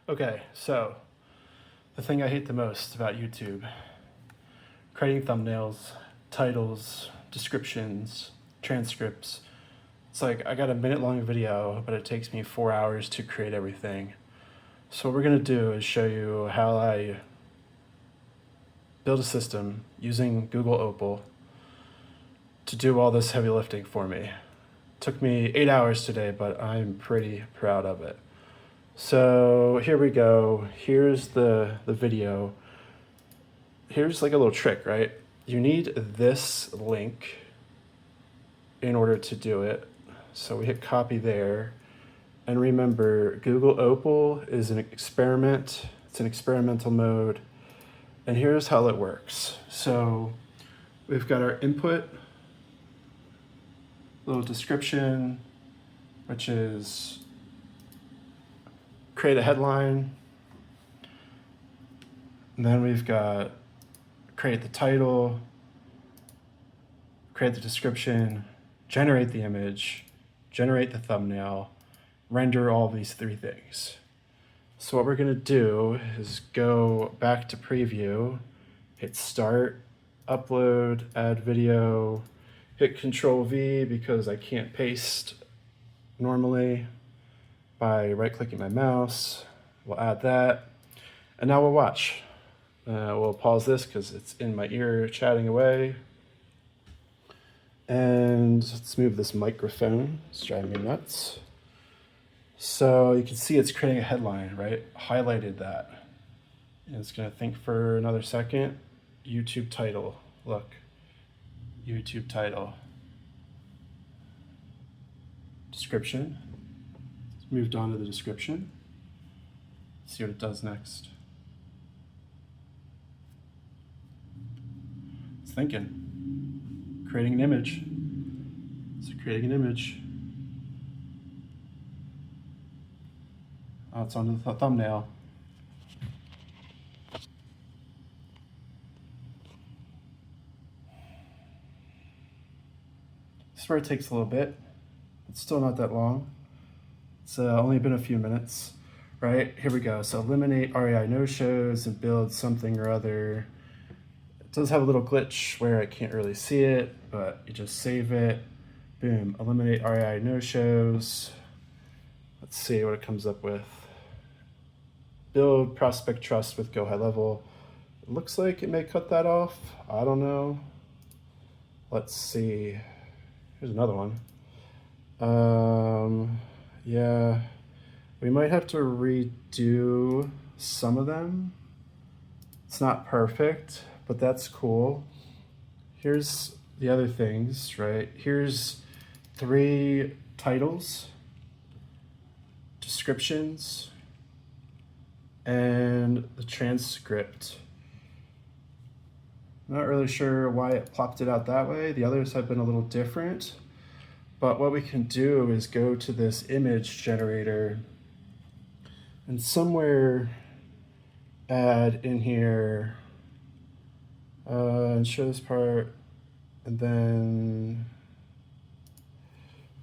Okay, so the thing I hate the most about YouTube, creating thumbnails, titles, descriptions, transcripts. It's like I got a minute-long video, but it takes me 4 hours to create everything. So what we're gonna do is show you how I build a system using Google Opal to do all this heavy lifting for me. Took me 8 hours today, but I'm pretty proud of it. So here we go. Here's the video. Here's like a little trick, right? You need this link in order to do it. So we hit copy there. And remember, Google Opal is an experiment. It's an experimental mode. And here's how it works. So we've got our input, little description, which is create a headline. And then we've got create the title, create the description, generate the image, generate the thumbnail, render all these three things. So what we're gonna do is go back to preview, hit start, upload, add video, hit Control V because I can't paste normally by right-clicking my mouse. We'll add that, and now we'll watch. We'll pause this because it's in my ear chatting away. And let's move this microphone. It's driving me nuts. So you can see it's creating a headline, right? Highlighted that. And it's gonna think for another second. YouTube title, look. YouTube title. Description. It's moved on to the description. Let's see what it does next. It's thinking. Creating an image. So creating an image. Oh, it's on the thumbnail. This is where it takes a little bit. It's still not that long. It's only been a few minutes, right? Here we go. So eliminate REI no-shows and build something or other. It does have a little glitch where I can't really see it, but you just save it. Boom, eliminate REI no-shows. Let's see what it comes up with. Build prospect trust with GoHighLevel. It looks like it may cut that off. I don't know. Let's see. Here's another one. Yeah, we might have to redo some of them. It's not perfect, but that's cool. Here's the other things, right? Here's 3 titles, descriptions, and the transcript. Not really sure why it plopped it out that way. The others have been a little different. But what we can do is go to this image generator and somewhere add in here and show this part, and then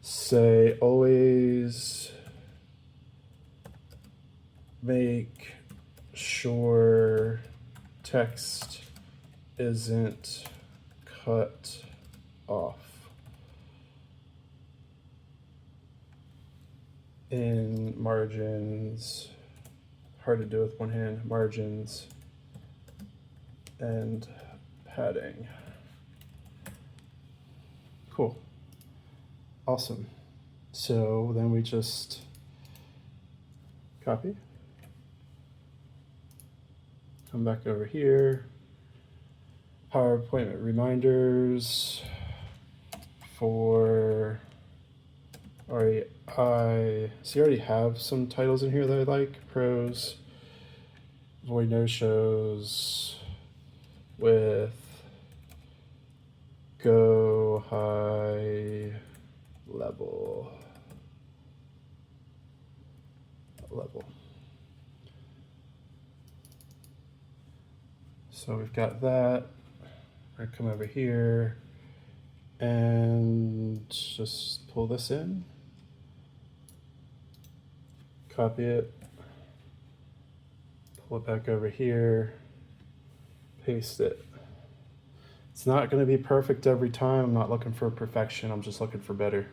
say always make sure text isn't cut off in margins, hard to do with one hand, margins and padding. Cool, awesome. So then we just copy, come back over here, power appointment reminders for REI. So you already have some titles in here that I like. Pros, avoid no-shows with GoHighLevel. So we've got that. I come over here and just pull this in, copy it, pull it back over here, paste it. It's not going to be perfect every time. I'm not looking for perfection. I'm just looking for better.